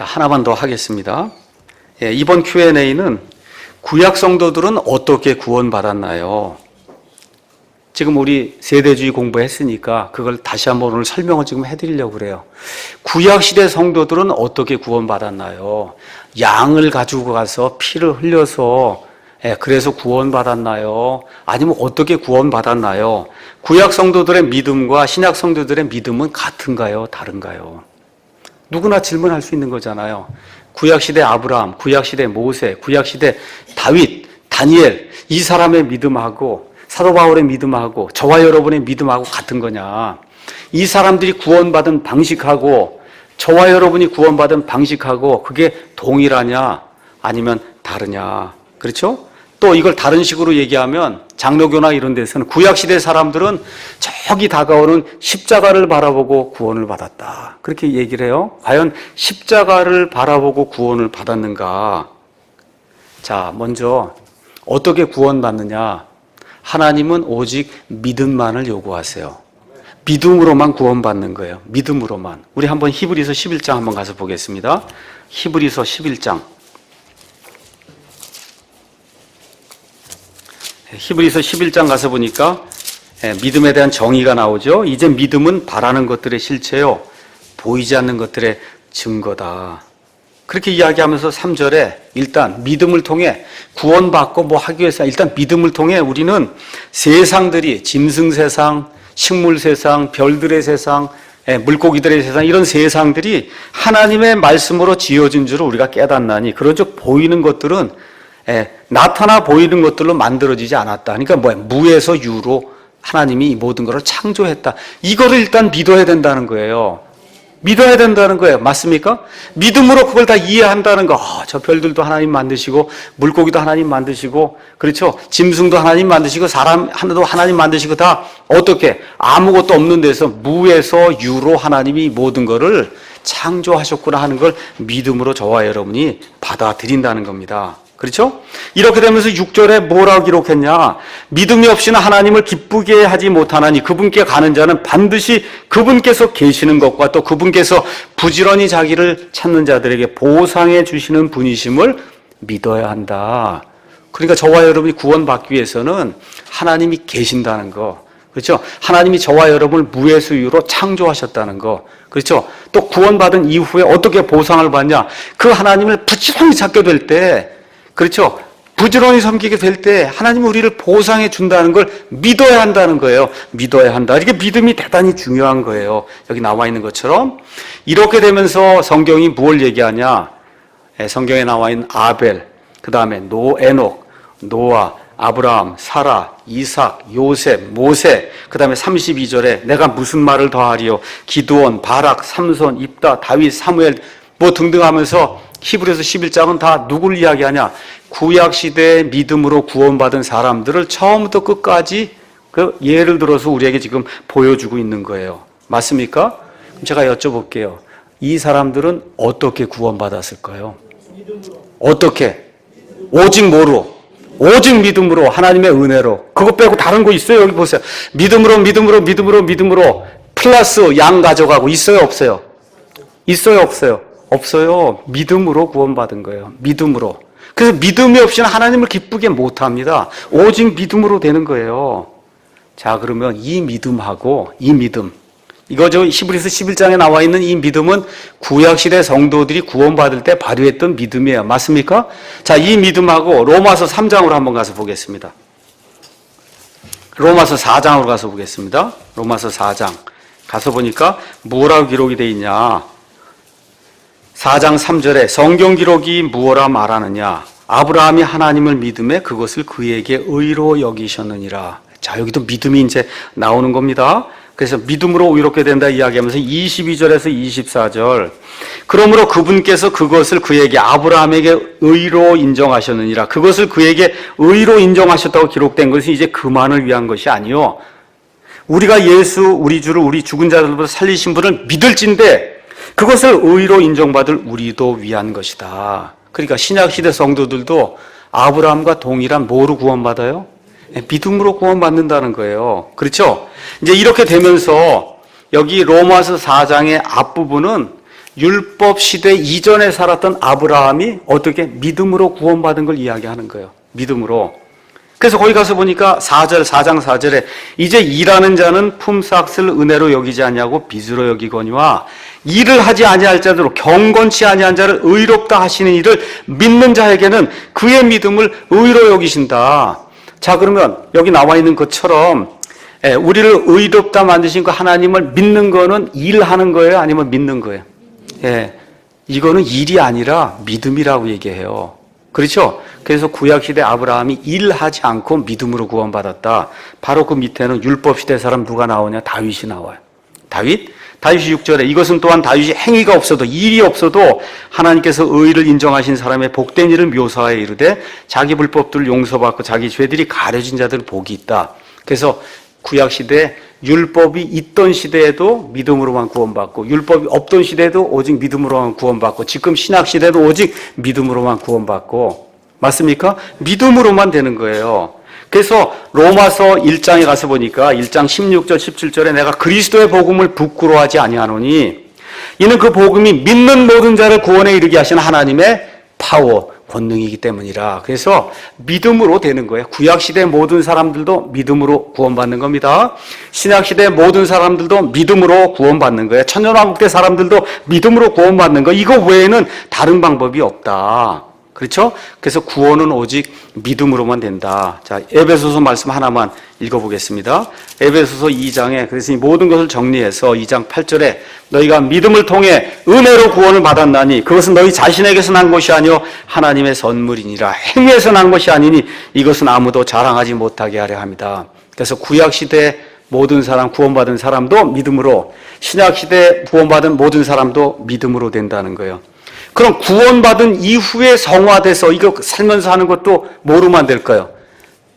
자, 하나만 더 하겠습니다. 이번 Q&A는 구약 성도들은 어떻게 구원받았나요? 지금 우리 세대주의 공부했으니까 그걸 다시 한번 오늘 설명을 지금 해드리려고 그래요. 구약시대 성도들은 어떻게 구원받았나요? 양을 가지고 가서 피를 흘려서 그래서 구원받았나요? 아니면 어떻게 구원받았나요? 구약 성도들의 믿음과 신약 성도들의 믿음은 같은가요? 다른가요? 누구나 질문할 수 있는 거잖아요. 구약시대 아브라함, 구약시대 모세, 구약시대 다윗, 다니엘, 이 사람의 믿음하고 사도 바울의 믿음하고 저와 여러분의 믿음하고 같은 거냐? 이 사람들이 구원받은 방식하고 저와 여러분이 구원받은 방식하고 그게 동일하냐? 아니면 다르냐? 그렇죠? 또 이걸 다른 식으로 얘기하면 장로교나 이런 데서는 구약시대 사람들은 저기 다가오는 십자가를 바라보고 구원을 받았다. 그렇게 얘기를 해요. 과연 십자가를 바라보고 구원을 받았는가? 자, 먼저 어떻게 구원받느냐? 하나님은 오직 믿음만을 요구하세요. 믿음으로만 구원받는 거예요. 믿음으로만. 우리 한번 히브리서 11장 한번 가서 보겠습니다. 히브리서 11장. 히브리서 11장 가서 보니까 믿음에 대한 정의가 나오죠. 이제 믿음은 바라는 것들의 실체요, 보이지 않는 것들의 증거다. 그렇게 이야기하면서 3절에 일단 믿음을 통해 구원받고 뭐 하기 위해서 일단 믿음을 통해 우리는 세상들이 짐승 세상, 식물 세상, 별들의 세상, 물고기들의 세상 이런 세상들이 하나님의 말씀으로 지어진 줄을 우리가 깨닫나니 그런즉 보이는 것들은 나타나 보이는 것들로 만들어지지 않았다. 그러니까 무에서 유로 하나님이 이 모든 것을 창조했다. 이거를 일단 믿어야 된다는 거예요. 믿어야 된다는 거예요. 맞습니까? 믿음으로 그걸 다 이해한다는 거. 저 별들도 하나님 만드시고 물고기도 하나님 만드시고 그렇죠? 짐승도 하나님 만드시고 사람 하나도 하나님 만드시고 다 어떻게 아무것도 없는 데서 무에서 유로 하나님이 모든 것을 창조하셨구나 하는 걸 믿음으로 저와 여러분이 받아들인다는 겁니다. 그렇죠? 이렇게 되면서 6절에 뭐라고 기록했냐? 믿음이 없이는 하나님을 기쁘게 하지 못하나니 그분께 가는 자는 반드시 그분께서 계시는 것과 또 그분께서 부지런히 자기를 찾는 자들에게 보상해 주시는 분이심을 믿어야 한다. 그러니까 저와 여러분이 구원받기 위해서는 하나님이 계신다는 거. 그렇죠? 하나님이 저와 여러분을 무에서 유로 창조하셨다는 거. 그렇죠? 또 구원받은 이후에 어떻게 보상을 받냐? 그 하나님을 부지런히 찾게 될 때 그렇죠? 부지런히 섬기게 될 때 하나님이 우리를 보상해 준다는 걸 믿어야 한다는 거예요. 믿어야 한다. 이게 믿음이 대단히 중요한 거예요. 여기 나와 있는 것처럼. 이렇게 되면서 성경이 뭘 얘기하냐? 성경에 나와 있는 아벨, 그 다음에 에녹, 노아, 아브라함, 사라, 이삭, 요셉, 모세, 그 다음에 32절에 내가 무슨 말을 더하리요? 기드온, 바락, 삼손, 입다, 다윗, 사무엘 뭐 등등 하면서 히브리서 11장은 다 누구를 이야기하냐? 구약시대의 믿음으로 구원받은 사람들을 처음부터 끝까지 그 예를 들어서 우리에게 지금 보여주고 있는 거예요. 맞습니까? 그럼 제가 여쭤볼게요. 이 사람들은 어떻게 구원받았을까요? 어떻게? 오직 뭐로? 오직 믿음으로, 하나님의 은혜로. 그거 빼고 다른 거 있어요? 여기 보세요. 믿음으로 플러스 양 가져가고 있어요? 없어요? 있어요? 없어요? 없어요. 믿음으로 구원받은 거예요. 믿음으로. 그래서 믿음이 없이는 하나님을 기쁘게 못합니다. 오직 믿음으로 되는 거예요. 자, 그러면 이 믿음하고 이 믿음, 이거죠. 히브리서 11장에 나와 있는 이 믿음은 구약시대 성도들이 구원받을 때 발휘했던 믿음이에요. 맞습니까? 자, 이 믿음하고 로마서 3장으로 한번 가서 보겠습니다. 로마서 4장으로 가서 보겠습니다. 로마서 4장. 가서 보니까 뭐라고 기록이 되어 있냐. 4장 3절에 성경 기록이 무엇라 말하느냐? 아브라함이 하나님을 믿음에 그것을 그에게 의로 여기셨느니라. 자, 여기도 믿음이 이제 나오는 겁니다. 그래서 믿음으로 의롭게 된다 이야기하면서 22절에서 24절. 그러므로 그분께서 그것을 그에게 아브라함에게 의로 인정하셨느니라. 그것을 그에게 의로 인정하셨다고 기록된 것은 이제 그만을 위한 것이 아니요. 우리가 예수 우리 주를 우리 죽은 자들보다 살리신 분을 믿을진데 그것을 의로 인정받을 우리도 위한 것이다. 그러니까 신약시대 성도들도 아브라함과 동일한 뭐로 구원받아요? 믿음으로 구원받는다는 거예요. 그렇죠? 이제 이렇게 되면서 여기 로마서 4장의 앞부분은 율법 시대 이전에 살았던 아브라함이 어떻게 믿음으로 구원받은 걸 이야기하는 거예요. 믿음으로. 그래서 거기 가서 보니까 4장 4절에 이제 일하는 자는 품삯을 은혜로 여기지 아니하고 빚으로 여기거니와 일을 하지 아니할 자들로 경건치 아니한 자를 의롭다 하시는 이를 믿는 자에게는 그의 믿음을 의로 여기신다. 자, 그러면 여기 나와 있는 것처럼 우리를 의롭다 만드신 그 하나님을 믿는 거는 일하는 거예요? 아니면 믿는 거예요? 이거는 일이 아니라 믿음이라고 얘기해요. 그렇죠? 그래서 구약시대 아브라함이 일하지 않고 믿음으로 구원받았다. 바로 그 밑에는 율법시대 사람 누가 나오냐? 다윗이 나와요. 다윗이 6절에 이것은 또한 다윗이 행위가 없어도 일이 없어도 하나님께서 의를 인정하신 사람의 복된 일을 묘사하여 이르되 자기 불법들을 용서받고 자기 죄들이 가려진 자들 복이 있다. 그래서 구약시대에 율법이 있던 시대에도 믿음으로만 구원받고 율법이 없던 시대에도 오직 믿음으로만 구원받고 지금 신약시대도 오직 믿음으로만 구원받고 맞습니까? 믿음으로만 되는 거예요. 그래서 로마서 1장에 가서 보니까 1장 16절 17절에 내가 그리스도의 복음을 부끄러워하지 아니하노니 이는 그 복음이 믿는 모든 자를 구원에 이르게 하시는 하나님의 파워 권능이기 때문이라. 그래서 믿음으로 되는 거예요. 구약시대 모든 사람들도 믿음으로 구원받는 겁니다. 신약시대 모든 사람들도 믿음으로 구원받는 거예요. 천년왕국대 사람들도 믿음으로 구원받는 거. 이거 외에는 다른 방법이 없다. 그렇죠? 그래서 구원은 오직 믿음으로만 된다. 자, 에베소서 말씀 하나만 읽어보겠습니다. 에베소서 2장에 그래서 이 모든 것을 정리해서 2장 8절에 너희가 믿음을 통해 은혜로 구원을 받았나니 그것은 너희 자신에게서 난 것이 아니요 하나님의 선물이니라. 행위에서 난 것이 아니니 이것은 아무도 자랑하지 못하게 하려 합니다. 그래서 구약시대 모든 사람 구원받은 사람도 믿음으로 신약시대 구원받은 모든 사람도 믿음으로 된다는 거예요. 그럼 구원받은 이후에 성화돼서 이거 살면서 하는 것도 뭐로만 될까요?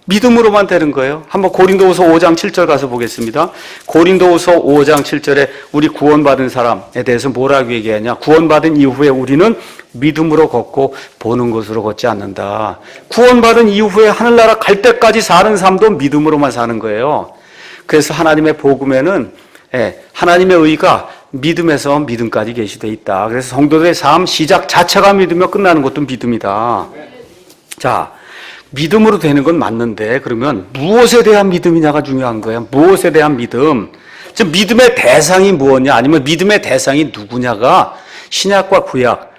믿음으로만 되는 거예요. 한번 고린도후서 5장 7절 가서 보겠습니다. 고린도후서 5장 7절에 우리 구원받은 사람에 대해서 뭐라고 얘기하냐? 구원받은 이후에 우리는 믿음으로 걷고 보는 것으로 걷지 않는다. 구원받은 이후에 하늘나라 갈 때까지 사는 삶도 믿음으로만 사는 거예요. 그래서 하나님의 복음에는 하나님의 의가 믿음에서 믿음까지 계시되어 있다. 그래서 성도들의 삶 시작 자체가 믿으며 끝나는 것도 믿음이다. 자, 믿음으로 되는 건 맞는데 그러면 무엇에 대한 믿음이냐가 중요한 거예요. 무엇에 대한 믿음. 즉 믿음의 대상이 무엇이냐 아니면 믿음의 대상이 누구냐가 신약과 구약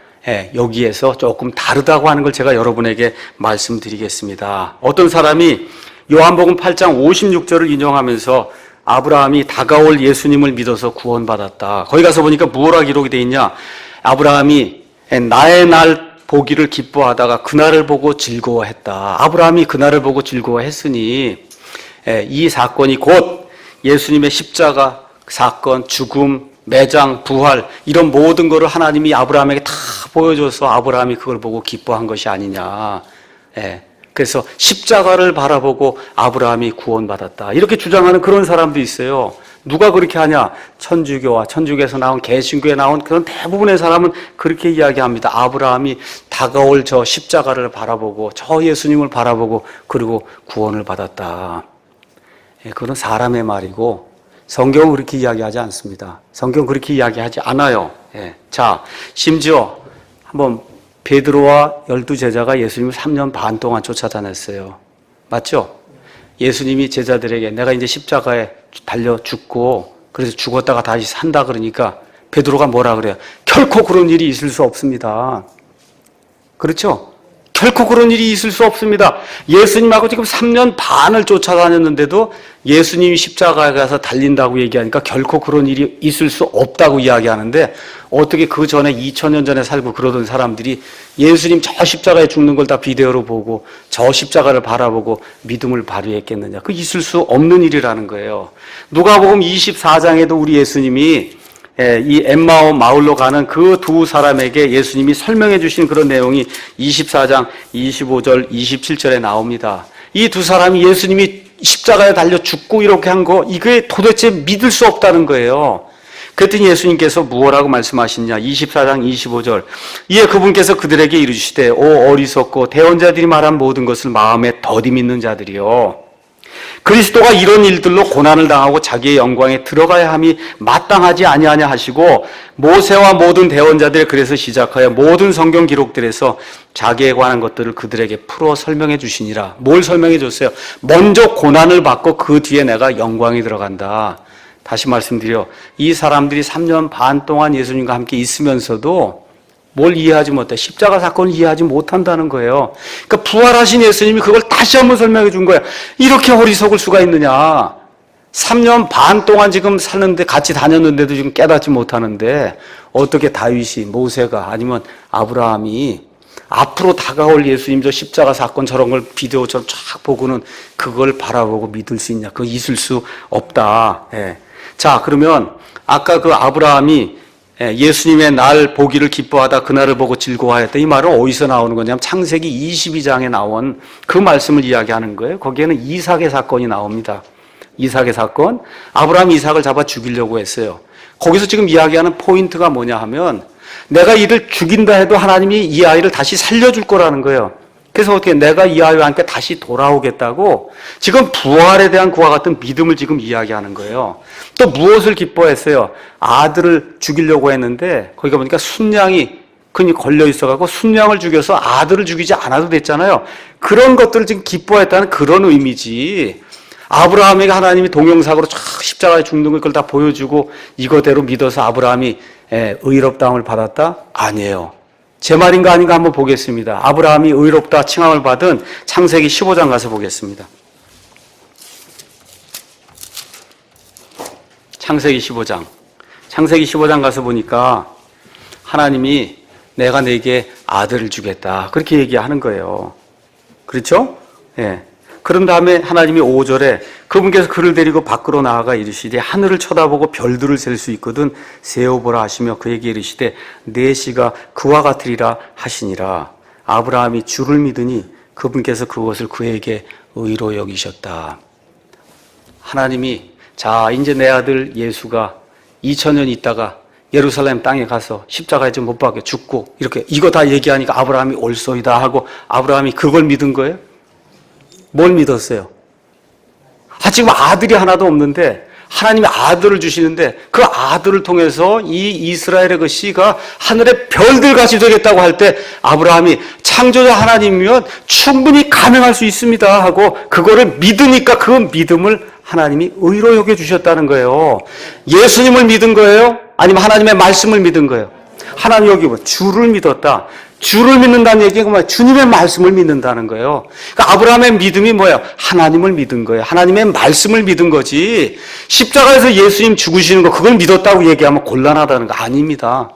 여기에서 조금 다르다고 하는 걸 제가 여러분에게 말씀드리겠습니다. 어떤 사람이 요한복음 8장 56절을 인용하면서 아브라함이 다가올 예수님을 믿어서 구원받았다. 거기 가서 보니까 무엇라 기록이 되어 있냐? 아브라함이 나의 날 보기를 기뻐하다가 그날을 보고 즐거워했다. 아브라함이 그날을 보고 즐거워했으니 이 사건이 곧 예수님의 십자가 사건, 죽음, 매장, 부활 이런 모든 것을 하나님이 아브라함에게 다 보여줘서 아브라함이 그걸 보고 기뻐한 것이 아니냐. 그래서 십자가를 바라보고 아브라함이 구원받았다. 이렇게 주장하는 그런 사람도 있어요. 누가 그렇게 하냐? 천주교와 천주교에서 나온 개신교에 나온 그런 대부분의 사람은 그렇게 이야기합니다. 아브라함이 다가올 저 십자가를 바라보고 저 예수님을 바라보고 그리고 구원을 받았다. 그건 사람의 말이고 성경은 그렇게 이야기하지 않습니다. 성경은 그렇게 이야기하지 않아요. 자, 심지어 한번 베드로와 12제자가 예수님을 3년 반 동안 쫓아다녔어요. 맞죠? 예수님이 제자들에게 내가 이제 십자가에 달려 죽고 그래서 죽었다가 다시 산다 그러니까 베드로가 뭐라 그래요? 결코 그런 일이 있을 수 없습니다. 그렇죠? 결코 그런 일이 있을 수 없습니다. 예수님하고 지금 3년 반을 쫓아다녔는데도 예수님이 십자가에 가서 달린다고 얘기하니까 결코 그런 일이 있을 수 없다고 이야기하는데 어떻게 그 전에 2000년 전에 살고 그러던 사람들이 예수님 저 십자가에 죽는 걸 다 비디오로 보고 저 십자가를 바라보고 믿음을 발휘했겠느냐. 그 있을 수 없는 일이라는 거예요. 누가복음 24장에도 우리 예수님이 이 엠마오 마을로 가는 그 두 사람에게 예수님이 설명해 주신 그런 내용이 24장 25절 27절에 나옵니다. 이 두 사람이 예수님이 십자가에 달려 죽고 이렇게 한 거 이게 도대체 믿을 수 없다는 거예요. 그랬더니 예수님께서 무엇라고 말씀하시냐 24장 25절 이에 그분께서 그들에게 이르시되 오 어리석고 대언자들이 말한 모든 것을 마음에 더디 믿는 자들이요 그리스도가 이런 일들로 고난을 당하고 자기의 영광에 들어가야 함이 마땅하지 아니하냐 하시고 모세와 모든 대언자들이 그래서 시작하여 모든 성경 기록들에서 자기에 관한 것들을 그들에게 풀어 설명해 주시니라. 뭘 설명해 줬어요? 먼저 고난을 받고 그 뒤에 내가 영광에 들어간다. 다시 말씀드려, 이 사람들이 3년 반 동안 예수님과 함께 있으면서도 뭘 이해하지 못해. 십자가 사건을 이해하지 못한다는 거예요. 그러니까 부활하신 예수님이 그걸 다시 한번 설명해 준 거예요. 이렇게 어리석을 수가 있느냐. 3년 반 동안 지금 사는데 같이 다녔는데도 지금 깨닫지 못하는데 어떻게 다윗이, 모세가 아니면 아브라함이 앞으로 다가올 예수님 저 십자가 사건 저런 걸 비디오처럼 쫙 보고는 그걸 바라보고 믿을 수 있냐. 그거 있을 수 없다. 예. 자, 그러면 아까 그 아브라함이 예수님의 날 보기를 기뻐하다 그날을 보고 즐거워하였다. 이 말은 어디서 나오는 거냐면 창세기 22장에 나온 그 말씀을 이야기하는 거예요. 거기에는 이삭의 사건이 나옵니다. 이삭의 사건. 아브라함이 이삭을 잡아 죽이려고 했어요. 거기서 지금 이야기하는 포인트가 뭐냐 하면 내가 이를 죽인다 해도 하나님이 이 아이를 다시 살려줄 거라는 거예요. 그래서 어떻게 내가 이 아이와 함께 다시 돌아오겠다고 지금 부활에 대한 그와 같은 믿음을 지금 이야기하는 거예요. 또 무엇을 기뻐했어요? 아들을 죽이려고 했는데 거기가 보니까 순양이 그니 걸려 있어가지고 순양을 죽여서 아들을 죽이지 않아도 됐잖아요. 그런 것들을 지금 기뻐했다는 그런 의미지. 아브라함에게 하나님이 동영상으로 쫙 십자가에 죽는 걸 그걸 다 보여주고 이거대로 믿어서 아브라함이 의롭다함을 받았다? 아니에요. 제 말인가 아닌가 한번 보겠습니다. 아브라함이 의롭다 칭함을 받은 창세기 15장 가서 보겠습니다. 창세기 15장. 창세기 15장 가서 보니까 하나님이 내가 내게 아들을 주겠다. 그렇게 얘기하는 거예요. 그렇죠? 예. 그런 다음에 하나님이 5절에 그분께서 그를 데리고 밖으로 나아가 이르시되 하늘을 쳐다보고 별들을 셀 수 있거든 세어보라 하시며 그에게 이르시되 내 씨가 그와 같으리라 하시니라. 아브라함이 주를 믿으니 그분께서 그것을 그에게 의로 여기셨다. 하나님이 자 이제 내 아들 예수가 2000년 있다가 예루살렘 땅에 가서 십자가에 좀 못 박혀 죽고 이렇게 이거 다 얘기하니까 아브라함이 옳소이다 하고 아브라함이 그걸 믿은 거예요? 뭘 믿었어요? 지금 아들이 하나도 없는데 하나님이 아들을 주시는데 그 아들을 통해서 이 이스라엘의 그 씨가 하늘의 별들같이 되겠다고 할 때 아브라함이 창조자 하나님이면 충분히 감행할 수 있습니다 하고 그거를 믿으니까 그 믿음을 하나님이 의로 여겨주셨다는 거예요. 예수님을 믿은 거예요? 아니면 하나님의 말씀을 믿은 거예요? 하나님 여기 뭐 주를 믿었다. 주를 믿는다는 얘기가 뭐야? 주님의 말씀을 믿는다는 거예요. 그러니까 아브라함의 믿음이 뭐예요? 하나님을 믿은 거예요. 하나님의 말씀을 믿은 거지. 십자가에서 예수님 죽으시는 거 그걸 믿었다고 얘기하면 곤란하다는 거 아닙니다.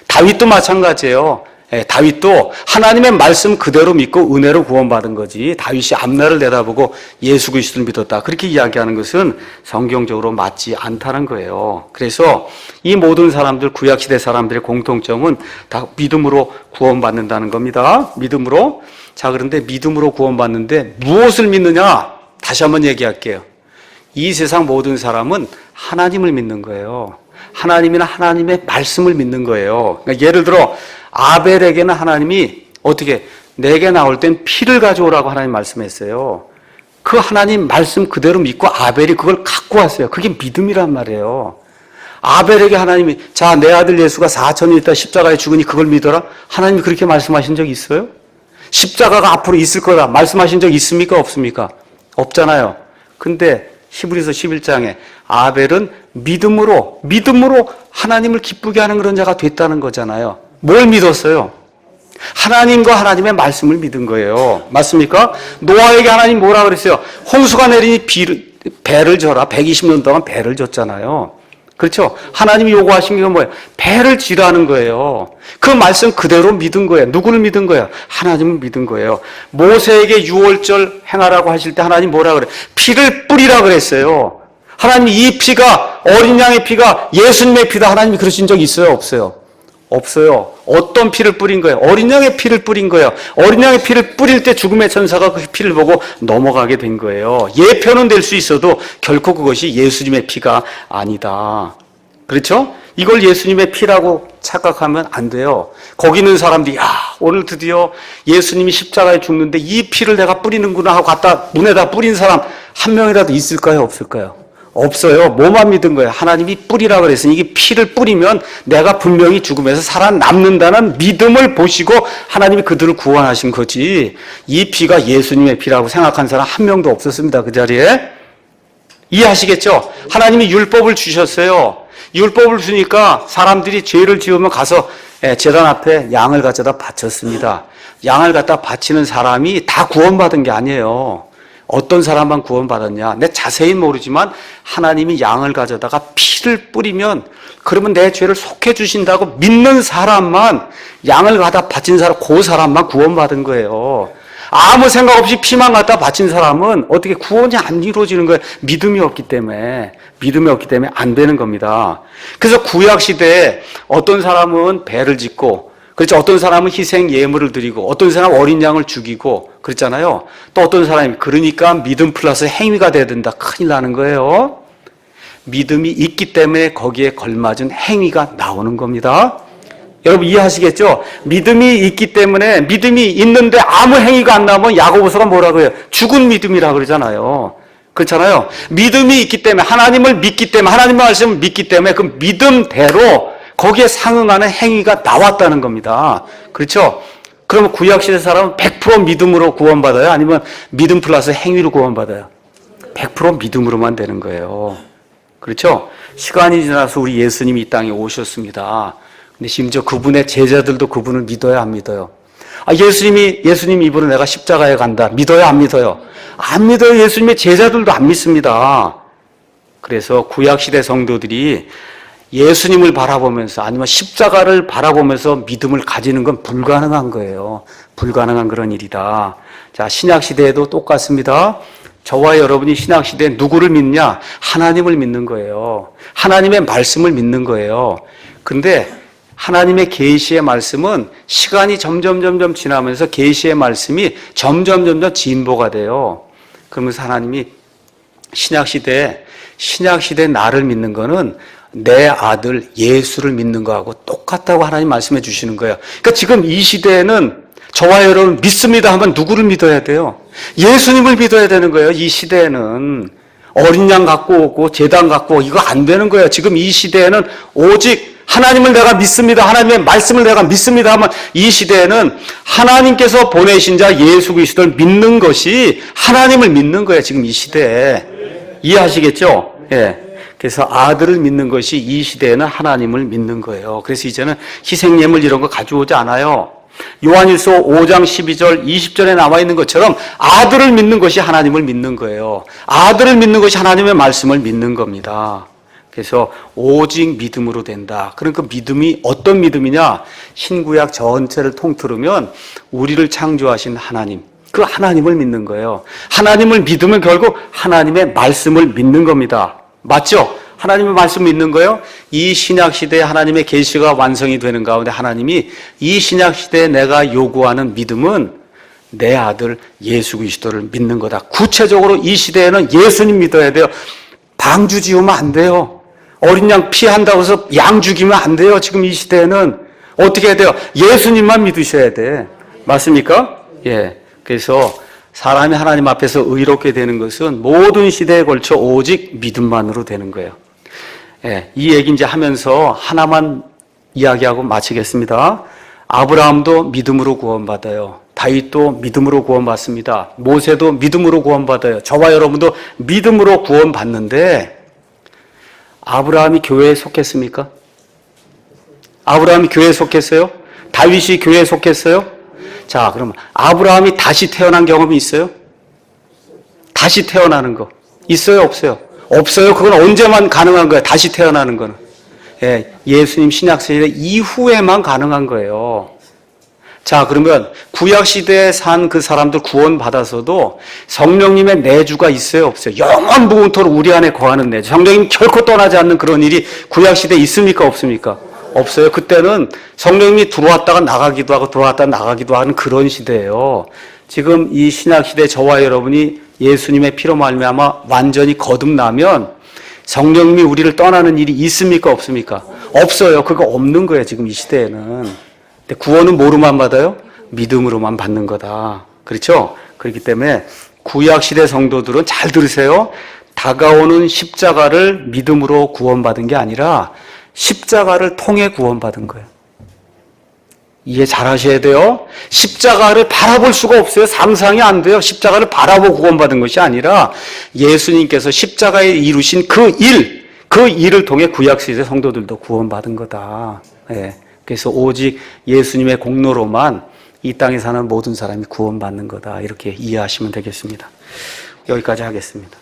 다윗도 마찬가지예요. 다윗도 하나님의 말씀 그대로 믿고 은혜로 구원받은 거지. 다윗이 앞날을 내다보고 예수 그리스도를 믿었다. 그렇게 이야기하는 것은 성경적으로 맞지 않다는 거예요. 그래서 이 모든 사람들, 구약시대 사람들의 공통점은 다 믿음으로 구원받는다는 겁니다. 믿음으로. 자, 그런데 믿음으로 구원받는데 무엇을 믿느냐? 다시 한번 얘기할게요. 이 세상 모든 사람은 하나님을 믿는 거예요. 하나님이나 하나님의 말씀을 믿는 거예요. 그러니까 예를 들어 아벨에게는 하나님이 어떻게 내게 나올 땐 피를 가져오라고 하나님 말씀했어요. 그 하나님 말씀 그대로 믿고 아벨이 그걸 갖고 왔어요. 그게 믿음이란 말이에요. 아벨에게 하나님이 자, 내 아들 예수가 4천년 있다 십자가에 죽으니 그걸 믿어라. 하나님이 그렇게 말씀하신 적 있어요? 십자가가 앞으로 있을 거다 말씀하신 적 있습니까? 없습니까? 없잖아요. 근데 히브리서 11장에 아벨은 믿음으로 하나님을 기쁘게 하는 그런 자가 됐다는 거잖아요. 뭘 믿었어요? 하나님과 하나님의 말씀을 믿은 거예요. 맞습니까? 노아에게 하나님 뭐라 그랬어요? 홍수가 내리니 배를 져라. 120년 동안 배를 졌잖아요. 그렇죠? 하나님이 요구하신 게 뭐예요? 배를 지라는 거예요. 그 말씀 그대로 믿은 거예요. 누구를 믿은 거예요? 하나님을 믿은 거예요. 모세에게 유월절 행하라고 하실 때 하나님 뭐라 그래요? 피를 뿌리라 그랬어요. 하나님 이 피가 어린 양의 피가 예수님의 피다. 하나님이 그러신 적 있어요? 없어요? 없어요. 어떤 피를 뿌린 거예요? 어린 양의 피를 뿌린 거예요. 어린 양의 피를 뿌릴 때 죽음의 천사가 그 피를 보고 넘어가게 된 거예요. 예표는 될 수 있어도 결코 그것이 예수님의 피가 아니다. 그렇죠? 이걸 예수님의 피라고 착각하면 안 돼요. 거기 있는 사람들이 오늘 드디어 예수님이 십자가에 죽는데 이 피를 내가 뿌리는구나 하고 갖다 문에다 뿌린 사람 한 명이라도 있을까요? 없을까요? 없어요. 뭐만 믿은 거예요? 하나님이 뿌리라 그랬으니 이게 피를 뿌리면 내가 분명히 죽음에서 살아남는다는 믿음을 보시고 하나님이 그들을 구원하신 거지. 이 피가 예수님의 피라고 생각한 사람 한 명도 없었습니다. 그 자리에. 이해하시겠죠? 하나님이 율법을 주셨어요. 율법을 주니까 사람들이 죄를 지으면 가서 제단 앞에 양을 가져다 바쳤습니다. 양을 갖다 바치는 사람이 다 구원받은 게 아니에요. 어떤 사람만 구원받았냐? 내 자세히 모르지만 하나님이 양을 가져다가 피를 뿌리면 그러면 내 죄를 속해 주신다고 믿는 사람만 양을 갖다 바친 사람, 그 사람만 구원받은 거예요. 아무 생각 없이 피만 갖다 바친 사람은 어떻게 구원이 안 이루어지는 거예요? 믿음이 없기 때문에 안 되는 겁니다. 그래서 구약 시대에 어떤 사람은 배를 짓고, 그렇죠. 어떤 사람은 희생 예물을 드리고, 어떤 사람은 어린 양을 죽이고, 그랬잖아요. 또 어떤 사람이, 그러니까 믿음 플러스 행위가 돼야 된다. 큰일 나는 거예요. 믿음이 있기 때문에 거기에 걸맞은 행위가 나오는 겁니다. 여러분 이해하시겠죠? 믿음이 있기 때문에, 믿음이 있는데 아무 행위가 안 나오면 야고보서가 뭐라고 해요? 죽은 믿음이라고 그러잖아요. 그렇잖아요. 믿음이 있기 때문에, 하나님을 믿기 때문에, 하나님의 말씀을 믿기 때문에 그 믿음대로 거기에 상응하는 행위가 나왔다는 겁니다. 그렇죠? 그러면 구약시대 사람은 100% 믿음으로 구원받아요? 아니면 믿음 플러스 행위로 구원받아요? 100% 믿음으로만 되는 거예요. 그렇죠? 시간이 지나서 우리 예수님이 이 땅에 오셨습니다. 근데 심지어 그분의 제자들도 그분을 믿어요, 안 믿어요? 예수님 입으로 내가 십자가에 간다. 믿어요, 안 믿어요? 안 믿어요. 예수님의 제자들도 안 믿습니다. 그래서 구약시대 성도들이 예수님을 바라보면서 아니면 십자가를 바라보면서 믿음을 가지는 건 불가능한 거예요. 불가능한 그런 일이다. 자, 신약시대에도 똑같습니다. 저와 여러분이 신약시대에 누구를 믿냐? 하나님을 믿는 거예요. 하나님의 말씀을 믿는 거예요. 근데 하나님의 계시의 말씀은 시간이 점점 지나면서 계시의 말씀이 점점 진보가 돼요. 그러면서 하나님이 신약시대에 나를 믿는 거는 내 아들 예수를 믿는 거하고 똑같다고 하나님 말씀해 주시는 거예요. 그러니까 지금 이 시대에는 저와 여러분 믿습니다 하면 누구를 믿어야 돼요? 예수님을 믿어야 되는 거예요. 이 시대에는 어린 양 갖고 오고 제단 갖고 오고 이거 안 되는 거예요. 지금 이 시대에는 오직 하나님을 내가 믿습니다. 하나님의 말씀을 내가 믿습니다 하면 이 시대에는 하나님께서 보내신 자 예수 그리스도를 믿는 것이 하나님을 믿는 거예요. 지금 이 시대에. 이해하시겠죠? 예. 그래서 아들을 믿는 것이 이 시대에는 하나님을 믿는 거예요. 그래서 이제는 희생예물 이런 거 가져오지 않아요. 요한일서 5장 12절 20절에 나와 있는 것처럼 아들을 믿는 것이 하나님을 믿는 거예요. 아들을 믿는 것이 하나님의 말씀을 믿는 겁니다. 그래서 오직 믿음으로 된다. 그러니까 믿음이 어떤 믿음이냐? 신구약 전체를 통틀으면 우리를 창조하신 하나님, 그 하나님을 믿는 거예요. 하나님을 믿으면 결국 하나님의 말씀을 믿는 겁니다. 맞죠? 하나님의 말씀 믿는 거예요. 이 신약시대에 하나님의 계시가 완성이 되는 가운데 하나님이 이 신약시대에 내가 요구하는 믿음은 내 아들 예수 그리스도를 믿는 거다. 구체적으로 이 시대에는 예수님 믿어야 돼요. 방주 지우면 안 돼요. 어린 양 피한다고 해서 양 죽이면 안 돼요. 지금 이 시대에는 어떻게 해야 돼요? 예수님만 믿으셔야 돼. 맞습니까? 예. 그래서 사람이 하나님 앞에서 의롭게 되는 것은 모든 시대에 걸쳐 오직 믿음만으로 되는 거예요. 예, 이 얘기 이제 하면서 하나만 이야기하고 마치겠습니다. 아브라함도 믿음으로 구원받아요. 다윗도 믿음으로 구원받습니다. 모세도 믿음으로 구원받아요. 저와 여러분도 믿음으로 구원받는데 아브라함이 교회에 속했습니까? 아브라함이 교회에 속했어요? 다윗이 교회에 속했어요? 자, 그럼 아브라함이 다시 태어난 경험이 있어요? 다시 태어나는 거 있어요? 없어요? 없어요. 그건 언제만 가능한 거예요? 다시 태어나는 거는. 예, 예수님 신약시대 이후에만 가능한 거예요. 자, 그러면 구약시대에 산 그 사람들 구원받아서도 성령님의 내주가 있어요? 없어요? 영원 무궁토록 우리 안에 거하는 내주. 성령님 결코 떠나지 않는 그런 일이 구약시대에 있습니까? 없습니까? 없어요. 그때는 성령님이 들어왔다가 나가기도 하고 들어왔다가 나가기도 하는 그런 시대예요. 지금 이 신약시대 저와 여러분이 예수님의 피로 말미암아 완전히 거듭나면 성령님이 우리를 떠나는 일이 있습니까? 없습니까? 없어요. 그거 없는 거예요. 지금 이 시대에는. 근데 구원은 뭐로만 받아요? 믿음으로만 받는 거다. 그렇죠? 그렇기 때문에 구약시대 성도들은 잘 들으세요. 다가오는 십자가를 믿음으로 구원받은 게 아니라 십자가를 통해 구원받은 거예요. 이해 잘 하셔야 돼요. 십자가를 바라볼 수가 없어요. 상상이 안 돼요. 십자가를 바라보고 구원받은 것이 아니라 예수님께서 십자가에 이루신 그 일을 통해 구약시대 성도들도 구원받은 거다. 예. 그래서 오직 예수님의 공로로만 이 땅에 사는 모든 사람이 구원받는 거다. 이렇게 이해하시면 되겠습니다. 여기까지 하겠습니다.